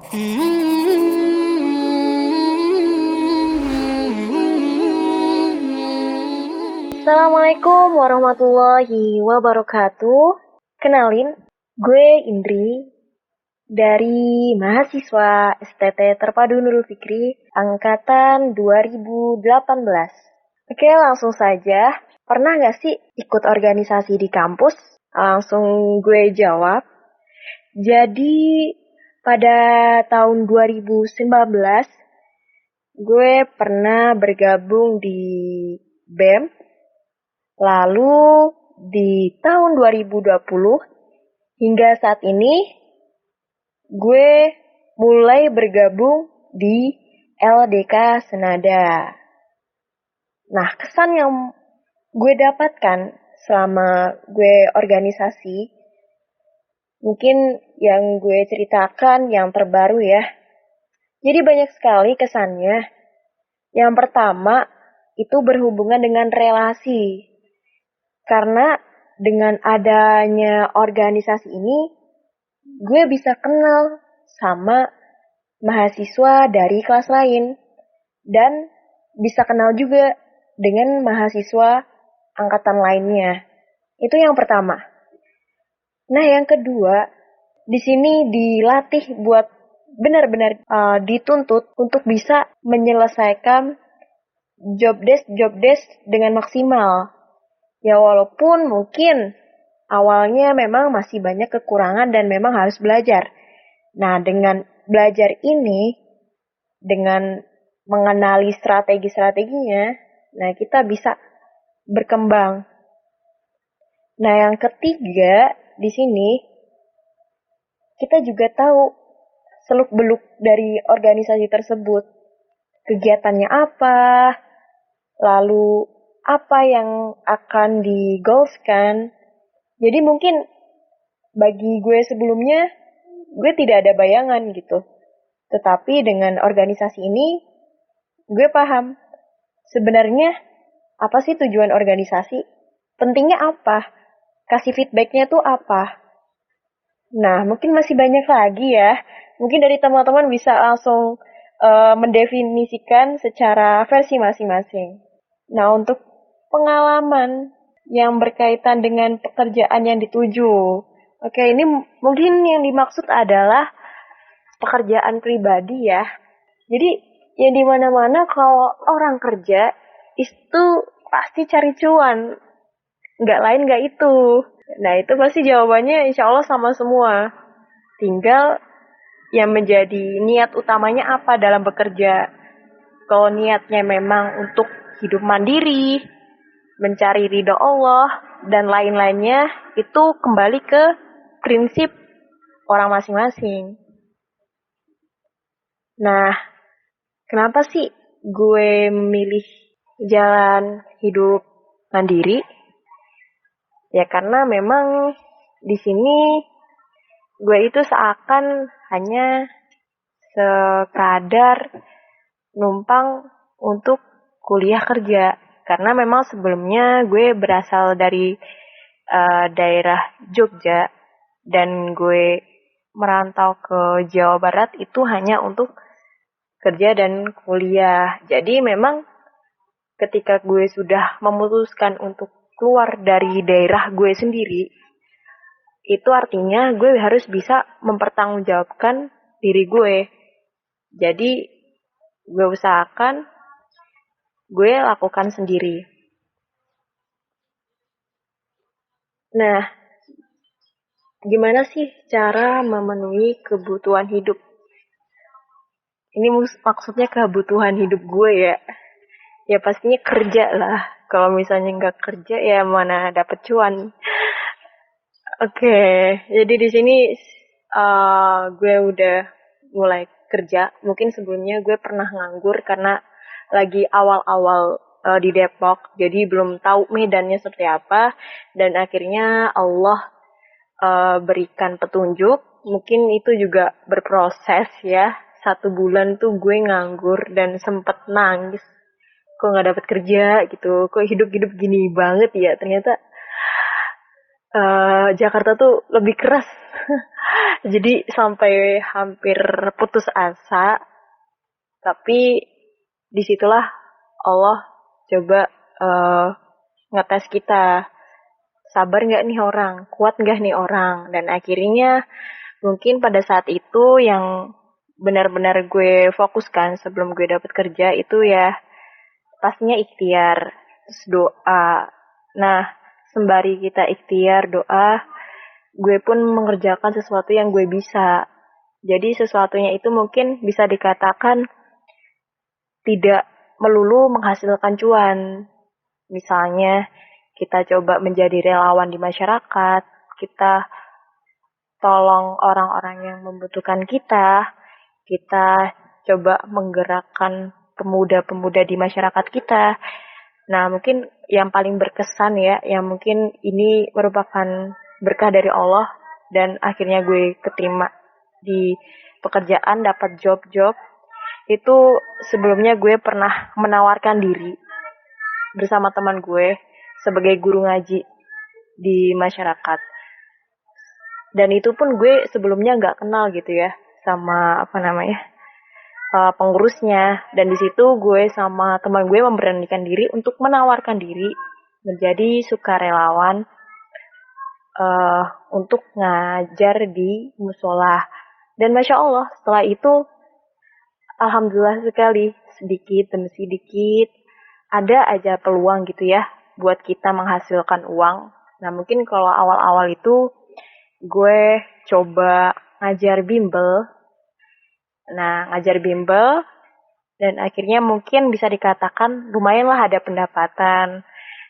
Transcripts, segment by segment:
Assalamualaikum warahmatullahi wabarakatuh. Kenalin, gue Indri dari mahasiswa STT Terpadu Nurul Fikri angkatan 2018. Oke, langsung saja. Pernah gak sih ikut organisasi di kampus? Langsung gue jawab. Jadi, pada tahun 2019, gue pernah bergabung di BEM. Lalu di tahun 2020 hingga saat ini gue mulai bergabung di LDK Senada. Nah, kesan yang gue dapatkan selama gue organisasi, mungkin yang gue ceritakan yang terbaru ya. Jadi banyak sekali kesannya. Yang pertama, itu berhubungan dengan relasi. Karena dengan adanya organisasi ini, gue bisa kenal sama mahasiswa dari kelas lain. Dan bisa kenal juga dengan mahasiswa angkatan lainnya. Itu yang pertama. Nah, yang kedua, di sini dilatih buat benar-benar dituntut untuk bisa menyelesaikan job desk dengan maksimal. Ya walaupun mungkin awalnya memang masih banyak kekurangan dan memang harus belajar. Nah, dengan belajar ini, dengan mengenali strategi-strateginya, nah kita bisa berkembang. Nah, yang ketiga di sini kita juga tahu seluk-beluk dari organisasi tersebut. Kegiatannya apa, lalu apa yang akan di-goalskan. Jadi mungkin bagi gue sebelumnya, gue tidak ada bayangan gitu. Tetapi dengan organisasi ini, gue paham. Sebenarnya, apa sih tujuan organisasi? Pentingnya apa? Kasih feedbacknya tuh apa? Nah, mungkin masih banyak lagi ya. Mungkin dari teman-teman bisa langsung mendefinisikan secara versi masing-masing. Nah, untuk pengalaman yang berkaitan dengan pekerjaan yang dituju. Oke, ini mungkin yang dimaksud adalah pekerjaan pribadi ya. Jadi, yang dimana-mana kalau orang kerja, itu pasti cari cuan. Nggak lain nggak itu. Nah, itu pasti jawabannya insya Allah sama semua. Tinggal yang menjadi niat utamanya apa dalam bekerja. Kalau niatnya memang untuk hidup mandiri, mencari ridho Allah, dan lain-lainnya, itu kembali ke prinsip orang masing-masing. Nah, kenapa sih gue memilih jalan hidup mandiri? Ya karena memang di sini gue itu seakan hanya sekadar numpang untuk kuliah kerja. Karena memang sebelumnya gue berasal dari daerah Jogja dan gue merantau ke Jawa Barat itu hanya untuk kerja dan kuliah. Jadi memang ketika gue sudah memutuskan untuk keluar dari daerah gue sendiri, itu artinya gue harus bisa mempertanggungjawabkan diri gue. Jadi gue usahakan gue lakukan sendiri. Nah, gimana sih cara memenuhi kebutuhan hidup? Ini maksudnya kebutuhan hidup gue ya. Ya pastinya kerja lah. Kalau misalnya nggak kerja ya mana dapet cuan. Oke, jadi di sini gue udah mulai kerja. Mungkin sebelumnya gue pernah nganggur karena lagi awal-awal di Depok, jadi belum tahu medannya seperti apa. Dan akhirnya Allah berikan petunjuk. Mungkin itu juga berproses ya. 1 bulan tuh gue nganggur dan sempet nangis. Kok nggak dapet kerja gitu? Kok hidup-hidup gini banget ya? Ternyata Jakarta tuh lebih keras Jadi sampai hampir putus asa, tapi disitulah Allah coba eh, ngetes kita. Sabar nggak nih orang? Kuat nggak nih orang? Dan akhirnya mungkin pada saat itu yang benar-benar gue fokuskan sebelum gue dapet kerja itu ya pastinya ikhtiar, terus doa. Nah, sembari kita ikhtiar doa, gue pun mengerjakan sesuatu yang gue bisa. Jadi sesuatunya itu mungkin bisa dikatakan tidak melulu menghasilkan cuan. Misalnya kita coba menjadi relawan di masyarakat, kita tolong orang-orang yang membutuhkan kita coba menggerakkan pemuda-pemuda di masyarakat kita. Nah, mungkin yang paling berkesan ya, yang mungkin ini merupakan berkah dari Allah dan akhirnya gue keterima di pekerjaan, dapat job-job. Itu sebelumnya gue pernah menawarkan diri bersama teman gue sebagai guru ngaji di masyarakat. Dan itu pun gue sebelumnya nggak kenal gitu ya sama apa namanya pengurusnya. Dan di situ gue sama teman gue memberanikan diri untuk menawarkan diri menjadi sukarelawan untuk ngajar di musola. Dan masya Allah setelah itu alhamdulillah sekali sedikit demi sedikit ada aja peluang gitu ya buat kita menghasilkan uang. Nah mungkin kalau awal-awal itu gue coba ngajar bimbel. Nah, ngajar bimbel dan akhirnya mungkin bisa dikatakan lumayan lah ada pendapatan.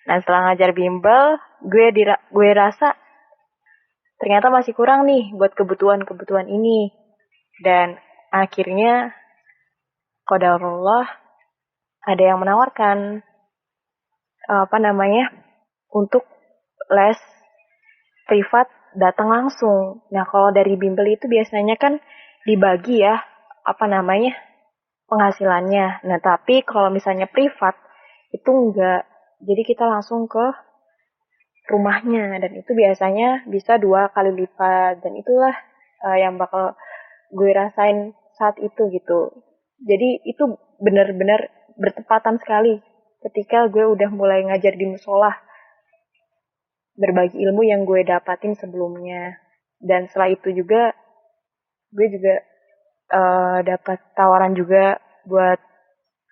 Nah, setelah ngajar bimbel, gue rasa ternyata masih kurang nih buat kebutuhan-kebutuhan ini. Dan akhirnya qadarullah ada yang menawarkan apa namanya untuk les privat datang langsung. Nah, kalau dari bimbel itu biasanya kan dibagi ya apa namanya penghasilannya. Nah, tapi kalau misalnya privat itu enggak. Jadi kita langsung ke rumahnya dan itu biasanya bisa 2 kali lipat dan itulah yang bakal gue rasain saat itu gitu. Jadi itu benar-benar bertepatan sekali ketika gue udah mulai ngajar di musola, berbagi ilmu yang gue dapatin sebelumnya. Dan setelah itu juga gue juga dapat tawaran juga buat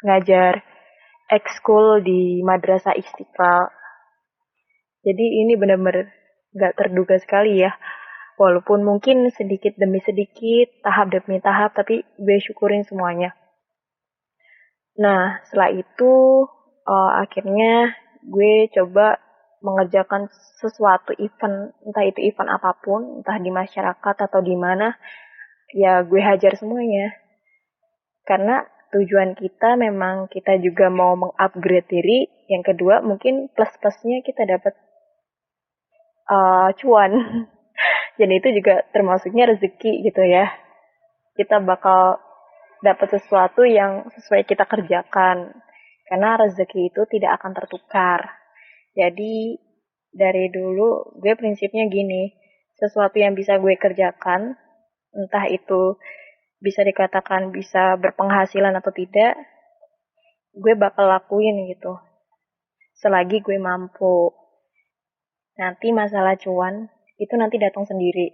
ngajar ekskul di Madrasah Istiqlal. Jadi ini benar-benar gak terduga sekali ya. Walaupun mungkin sedikit demi sedikit, tahap demi tahap, tapi gue syukurin semuanya. Nah, setelah itu akhirnya gue coba mengerjakan sesuatu event, entah itu event apapun, entah di masyarakat atau di mana, ya gue hajar semuanya. Karena tujuan kita memang kita juga mau mengupgrade diri. Yang kedua mungkin plus-plusnya kita dapat cuan. Dan itu juga termasuknya rezeki gitu ya. Kita bakal dapat sesuatu yang sesuai kita kerjakan. Karena rezeki itu tidak akan tertukar. Jadi dari dulu gue prinsipnya gini, sesuatu yang bisa gue kerjakan, entah itu bisa dikatakan bisa berpenghasilan atau tidak, gue bakal lakuin gitu. Selagi gue mampu. Nanti masalah cuan itu nanti datang sendiri.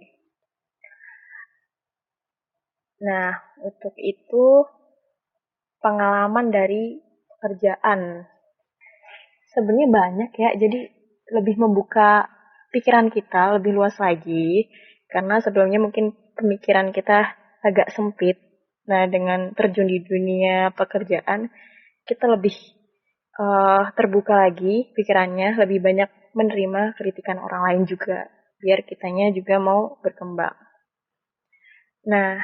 Nah, untuk itu pengalaman dari pekerjaan. Sebenarnya banyak ya, jadi lebih membuka pikiran kita lebih luas lagi. Karena sebelumnya mungkin pemikiran kita agak sempit. Nah, dengan terjun di dunia pekerjaan, kita lebih terbuka lagi pikirannya, lebih banyak menerima kritikan orang lain juga. Biar kitanya juga mau berkembang. Nah,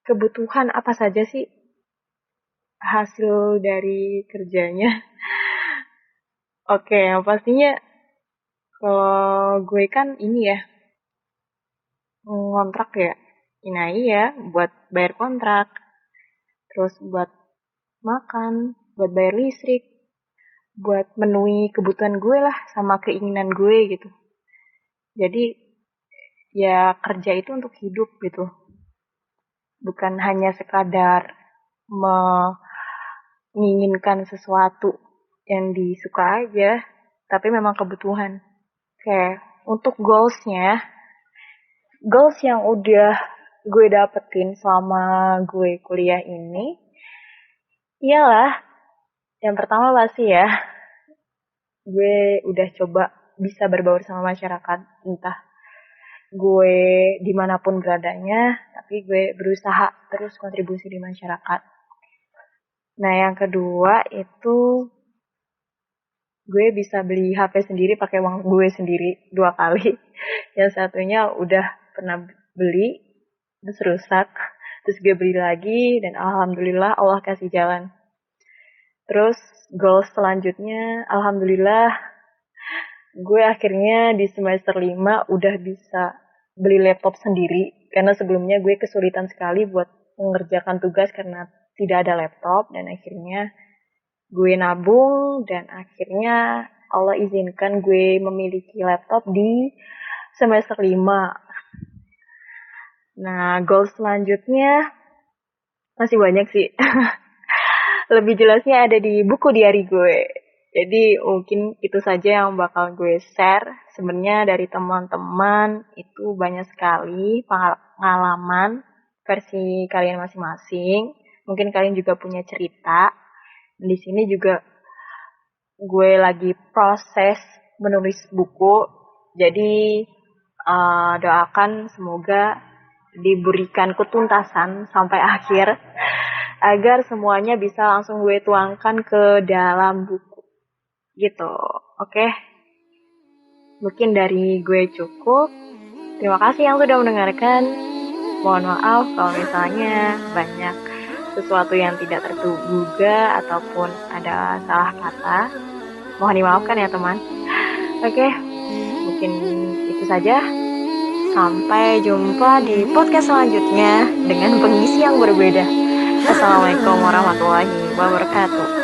kebutuhan apa saja sih hasil dari kerjanya? Oke, yang pastinya kalau gue kan ini ya, ngontrak ya. Inai ya, buat bayar kontrak, terus buat makan, buat bayar listrik, buat memenuhi kebutuhan gue lah sama keinginan gue gitu. Jadi ya kerja itu untuk hidup gitu. Bukan hanya sekadar menginginkan sesuatu yang disuka aja, tapi memang kebutuhan. Kayak untuk goals yang udah gue dapetin selama gue kuliah ini, iyalah, yang pertama pasti ya, gue udah coba bisa berbaur sama masyarakat, entah gue dimanapun beradanya, tapi gue berusaha terus kontribusi di masyarakat. Nah, yang kedua itu gue bisa beli HP sendiri pakai uang gue sendiri 2 kali. Yang satunya udah pernah beli, terus rusak, terus gue beli lagi, dan alhamdulillah Allah kasih jalan. Terus goals selanjutnya, alhamdulillah gue akhirnya di semester 5 udah bisa beli laptop sendiri. Karena sebelumnya gue kesulitan sekali buat mengerjakan tugas karena tidak ada laptop. Dan akhirnya gue nabung dan akhirnya Allah izinkan gue memiliki laptop di semester 5. Nah, goals selanjutnya masih banyak sih. Lebih jelasnya ada di buku diary gue. Jadi mungkin itu saja yang bakal gue share. Sebenarnya dari teman-teman itu banyak sekali pengalaman versi kalian masing-masing. Mungkin kalian juga punya cerita. Di sini juga gue lagi proses menulis buku. Jadi doakan semoga diberikan ketuntasan sampai akhir agar semuanya bisa langsung gue tuangkan ke dalam buku gitu. Oke, mungkin dari gue cukup. Terima kasih yang sudah mendengarkan. Mohon maaf kalau misalnya banyak sesuatu yang tidak terduga ataupun ada salah kata. Mohon dimaafkan ya teman. Oke, mungkin itu saja. Sampai jumpa di podcast selanjutnya dengan pengisi yang berbeda. Assalamualaikum warahmatullahi wabarakatuh.